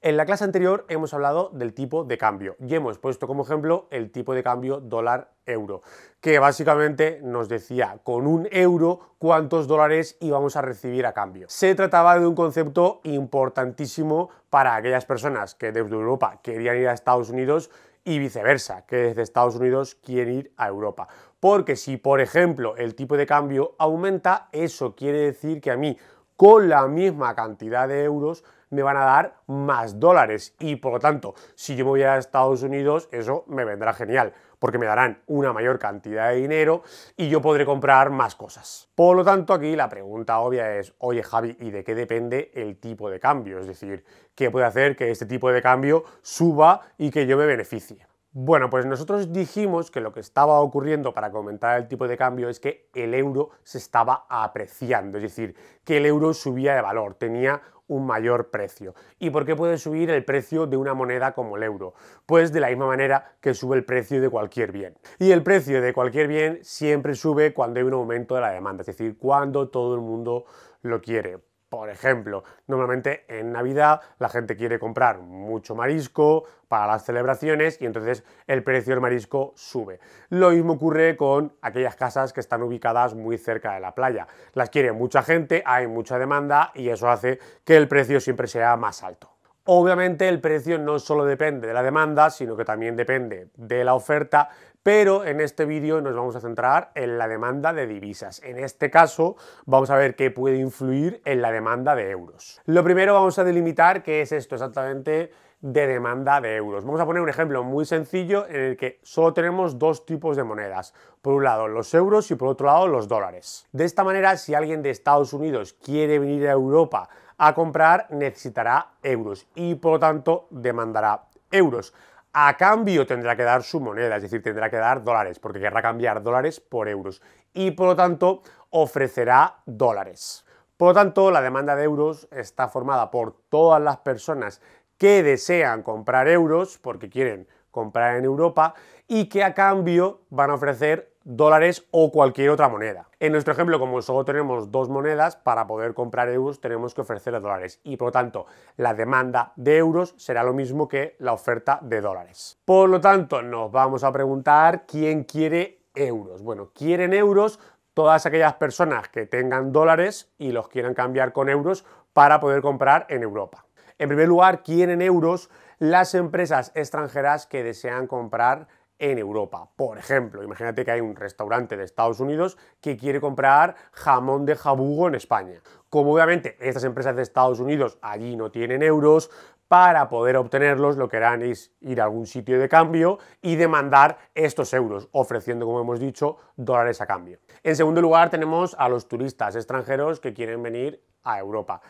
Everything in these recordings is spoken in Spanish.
En la clase anterior hemos hablado del tipo de cambio y hemos puesto como ejemplo el tipo de cambio dólar-euro, que básicamente nos decía con un euro cuántos dólares íbamos a recibir a cambio. Se trataba de un concepto importantísimo para aquellas personas que desde Europa querían ir a Estados Unidos y viceversa, que desde Estados Unidos quieren ir a Europa. Porque si, por ejemplo, el tipo de cambio aumenta, eso quiere decir que a mí, con la misma cantidad de euros, me van a dar más dólares y por lo tanto, si yo me voy a Estados Unidos, eso me vendrá genial, porque me darán una mayor cantidad de dinero y yo podré comprar más cosas. Por lo tanto, aquí la pregunta obvia es, oye Javi, ¿y de qué depende el tipo de cambio? Es decir, ¿qué puede hacer que este tipo de cambio suba y que yo me beneficie? Bueno, pues nosotros dijimos que lo que estaba ocurriendo para aumentar el tipo de cambio es que el euro se estaba apreciando, es decir, que el euro subía de valor, tenía un mayor precio. ¿Y por qué puede subir el precio de una moneda como el euro? Pues de la misma manera que sube el precio de cualquier bien. Y el precio de cualquier bien siempre sube cuando hay un aumento de la demanda, es decir, cuando todo el mundo lo quiere. Por ejemplo, normalmente en Navidad la gente quiere comprar mucho marisco para las celebraciones y entonces el precio del marisco sube. Lo mismo ocurre con aquellas casas que están ubicadas muy cerca de la playa. Las quiere mucha gente, hay mucha demanda y eso hace que el precio siempre sea más alto. Obviamente el precio no solo depende de la demanda, sino que también depende de la oferta, pero en este vídeo nos vamos a centrar en la demanda de divisas. En este caso vamos a ver qué puede influir en la demanda de euros. Lo primero vamos a delimitar qué es esto exactamente de demanda de euros. Vamos a poner un ejemplo muy sencillo en el que solo tenemos dos tipos de monedas. Por un lado los euros y por otro lado los dólares. De esta manera, si alguien de Estados Unidos quiere venir a Europa a comprar, necesitará euros y por lo tanto demandará euros. A cambio tendrá que dar su moneda, es decir, tendrá que dar dólares, porque querrá cambiar dólares por euros y por lo tanto ofrecerá dólares. Por lo tanto, la demanda de euros está formada por todas las personas que desean comprar euros porque quieren comprar en Europa y que a cambio van a ofrecer dólares o cualquier otra moneda. En nuestro ejemplo, como solo tenemos dos monedas, para poder comprar euros tenemos que ofrecer dólares y por lo tanto la demanda de euros será lo mismo que la oferta de dólares. Por lo tanto, nos vamos a preguntar quién quiere euros. Bueno, quieren euros todas aquellas personas que tengan dólares y los quieran cambiar con euros para poder comprar en Europa. En primer lugar, quieren euros las empresas extranjeras que desean comprar en Europa. Por ejemplo, imagínate que hay un restaurante de Estados Unidos que quiere comprar jamón de jabugo en España. Como obviamente estas empresas de Estados Unidos allí no tienen euros, para poder obtenerlos lo que harán es ir a algún sitio de cambio y demandar estos euros, ofreciendo, como hemos dicho, dólares a cambio. En segundo lugar, tenemos a los turistas extranjeros que quieren venir a Europa.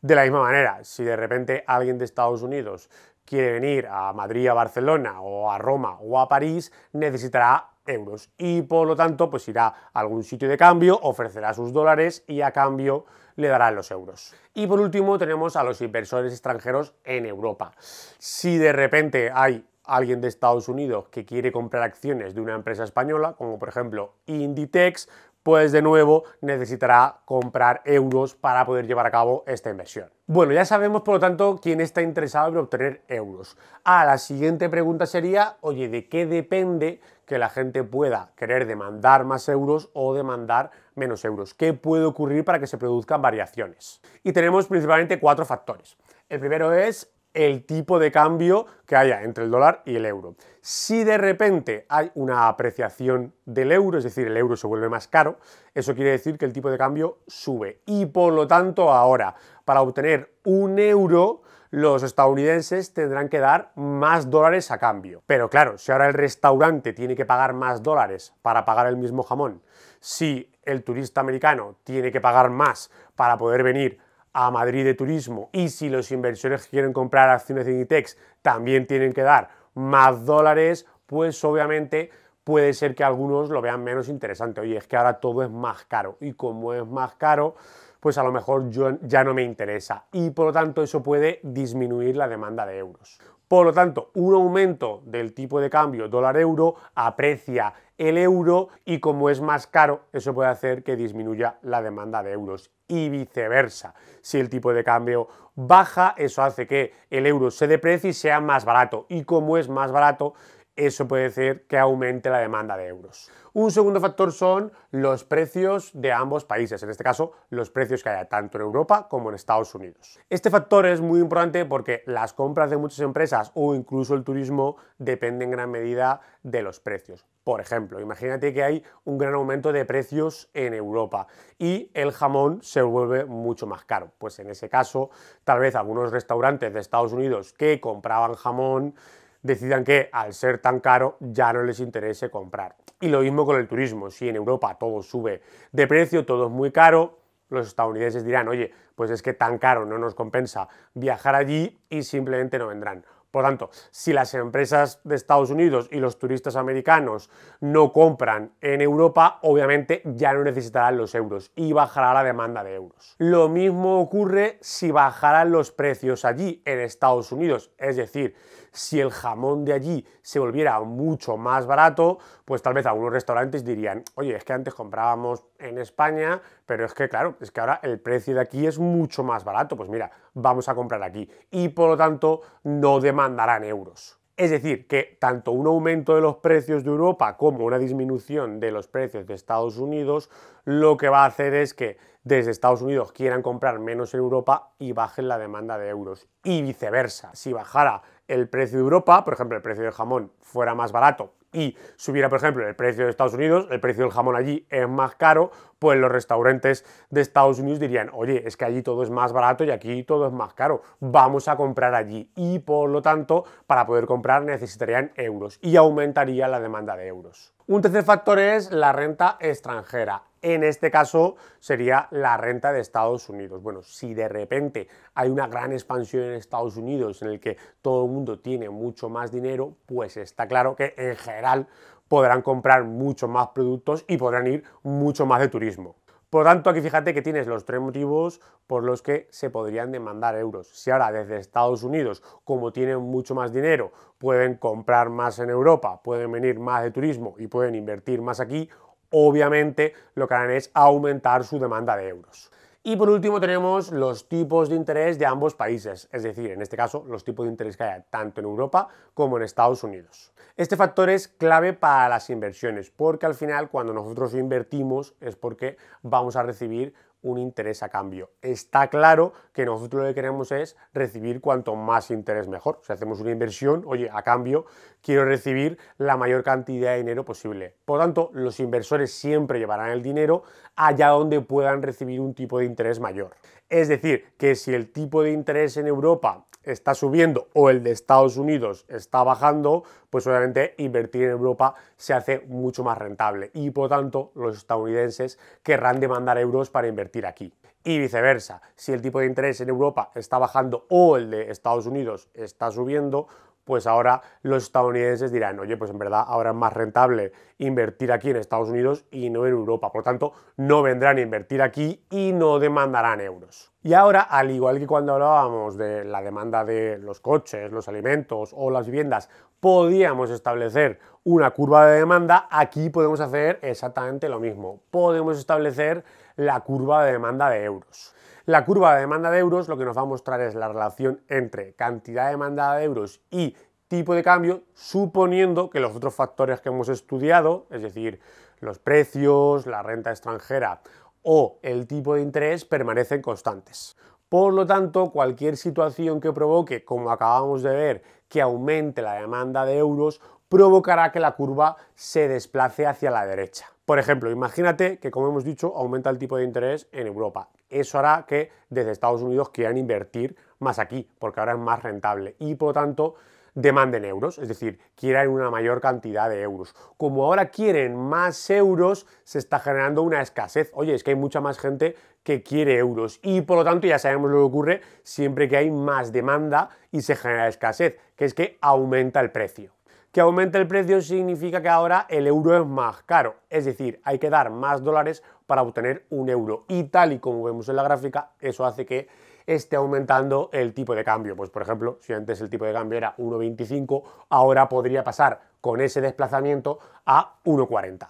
De la misma manera, si de repente alguien de Estados Unidos quiere venir a Madrid, a Barcelona o a Roma o a París, necesitará euros y por lo tanto pues irá a algún sitio de cambio, ofrecerá sus dólares y a cambio le darán los euros. Y por último tenemos a los inversores extranjeros en Europa. Si de repente hay alguien de Estados Unidos que quiere comprar acciones de una empresa española, como por ejemplo Inditex, pues de nuevo necesitará comprar euros para poder llevar a cabo esta inversión. Bueno, ya sabemos por lo tanto quién está interesado en obtener euros. La siguiente pregunta sería, oye, ¿de qué depende que la gente pueda querer demandar más euros o demandar menos euros? ¿Qué puede ocurrir para que se produzcan variaciones? Y tenemos principalmente cuatro factores. El primero es el tipo de cambio que haya entre el dólar y el euro. Si de repente hay una apreciación del euro, es decir, el euro se vuelve más caro, eso quiere decir que el tipo de cambio sube y por lo tanto ahora, para obtener un euro, los estadounidenses tendrán que dar más dólares a cambio. Pero claro, si ahora el restaurante tiene que pagar más dólares para pagar el mismo jamón, si el turista americano tiene que pagar más para poder venir a Madrid de turismo y si los inversores que quieren comprar acciones de Inditex también tienen que dar más dólares, pues obviamente puede ser que algunos lo vean menos interesante. Oye, es que ahora todo es más caro y como es más caro, pues a lo mejor ya no me interesa y por lo tanto eso puede disminuir la demanda de euros. Por lo tanto, un aumento del tipo de cambio dólar-euro aprecia el euro y como es más caro, eso puede hacer que disminuya la demanda de euros y viceversa. Si el tipo de cambio baja, eso hace que el euro se deprecie y sea más barato y como es más barato, eso puede hacer que aumente la demanda de euros. Un segundo factor son los precios de ambos países, en este caso los precios que haya tanto en Europa como en Estados Unidos. Este factor es muy importante porque las compras de muchas empresas o incluso el turismo dependen en gran medida de los precios. Por ejemplo, imagínate que hay un gran aumento de precios en Europa y el jamón se vuelve mucho más caro. Pues en ese caso, tal vez algunos restaurantes de Estados Unidos que compraban jamón decidan que al ser tan caro ya no les interese comprar. Y lo mismo con el turismo, si en Europa todo sube de precio, todo es muy caro, los estadounidenses dirán, oye, pues es que tan caro no nos compensa viajar allí y simplemente no vendrán. Por tanto, si las empresas de Estados Unidos y los turistas americanos no compran en Europa, obviamente ya no necesitarán los euros y bajará la demanda de euros. Lo mismo ocurre si bajaran los precios allí en Estados Unidos, es decir, si el jamón de allí se volviera mucho más barato, pues tal vez algunos restaurantes dirían, oye, es que antes comprábamos en España, pero es que claro, es que ahora el precio de aquí es mucho más barato, pues mira, vamos a comprar aquí y por lo tanto no demandarán euros. Es decir, que tanto un aumento de los precios de Europa como una disminución de los precios de Estados Unidos lo que va a hacer es que desde Estados Unidos quieran comprar menos en Europa y bajen la demanda de euros. Y viceversa, si bajara el precio de Europa, por ejemplo, el precio del jamón fuera más barato y subiera, por ejemplo, el precio de Estados Unidos, el precio del jamón allí es más caro, pues los restaurantes de Estados Unidos dirían, oye, es que allí todo es más barato y aquí todo es más caro, vamos a comprar allí. Y por lo tanto, para poder comprar necesitarían euros y aumentaría la demanda de euros. Un tercer factor es la renta extranjera. En este caso sería la renta de Estados Unidos. Bueno, si de repente hay una gran expansión en Estados Unidos en el que todo el mundo tiene mucho más dinero, pues está claro que en general podrán comprar mucho más productos y podrán ir mucho más de turismo. Por tanto, aquí fíjate que tienes los tres motivos por los que se podrían demandar euros. Si ahora desde Estados Unidos, como tienen mucho más dinero, pueden comprar más en Europa, pueden venir más de turismo y pueden invertir más aquí, obviamente lo que harán es aumentar su demanda de euros. Y por último tenemos los tipos de interés de ambos países, es decir, en este caso los tipos de interés que haya tanto en Europa como en Estados Unidos. Este factor es clave para las inversiones, porque al final cuando nosotros invertimos es porque vamos a recibir un interés a cambio. Está claro que nosotros lo que queremos es recibir cuanto más interés mejor. Si hacemos una inversión, oye, a cambio quiero recibir la mayor cantidad de dinero posible. Por lo tanto, los inversores siempre llevarán el dinero allá donde puedan recibir un tipo de interés mayor. Es decir, que si el tipo de interés en Europa está subiendo o el de Estados Unidos está bajando, pues obviamente invertir en Europa se hace mucho más rentable y por tanto los estadounidenses querrán demandar euros para invertir aquí. Y viceversa, si el tipo de interés en Europa está bajando o el de Estados Unidos está subiendo, pues ahora los estadounidenses dirán, oye, pues en verdad ahora es más rentable invertir aquí en Estados Unidos y no en Europa. Por lo tanto, no vendrán a invertir aquí y no demandarán euros. Y ahora, al igual que cuando hablábamos de la demanda de los coches, los alimentos o las viviendas, podíamos establecer una curva de demanda, aquí podemos hacer exactamente lo mismo. Podemos establecer la curva de demanda de euros. La curva de demanda de euros lo que nos va a mostrar es la relación entre cantidad de demanda de euros y tipo de cambio, suponiendo que los otros factores que hemos estudiado, es decir, los precios, la renta extranjera o el tipo de interés, permanecen constantes. Por lo tanto, cualquier situación que provoque, como acabamos de ver, que aumente la demanda de euros, provocará que la curva se desplace hacia la derecha. Por ejemplo, imagínate que, como hemos dicho, aumenta el tipo de interés en Europa. Eso hará que desde Estados Unidos quieran invertir más aquí, porque ahora es más rentable y, por lo tanto, demanden euros, es decir, quieran una mayor cantidad de euros. Como ahora quieren más euros, se está generando una escasez. Oye, es que hay mucha más gente que quiere euros y por lo tanto ya sabemos lo que ocurre siempre que hay más demanda y se genera escasez, que es que aumenta el precio. Que aumente el precio significa que ahora el euro es más caro, es decir, hay que dar más dólares para obtener un euro y tal y como vemos en la gráfica, eso hace que esté aumentando el tipo de cambio. Pues por ejemplo, si antes el tipo de cambio era 1,25, ahora podría pasar con ese desplazamiento a 1,40.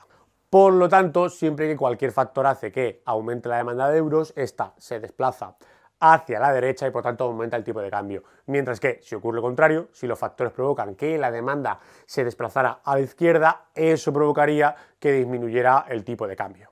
Por lo tanto, siempre que cualquier factor hace que aumente la demanda de euros, esta se desplaza hacia la derecha y por tanto aumenta el tipo de cambio. Mientras que si ocurre lo contrario, si los factores provocan que la demanda se desplazara a la izquierda, eso provocaría que disminuyera el tipo de cambio.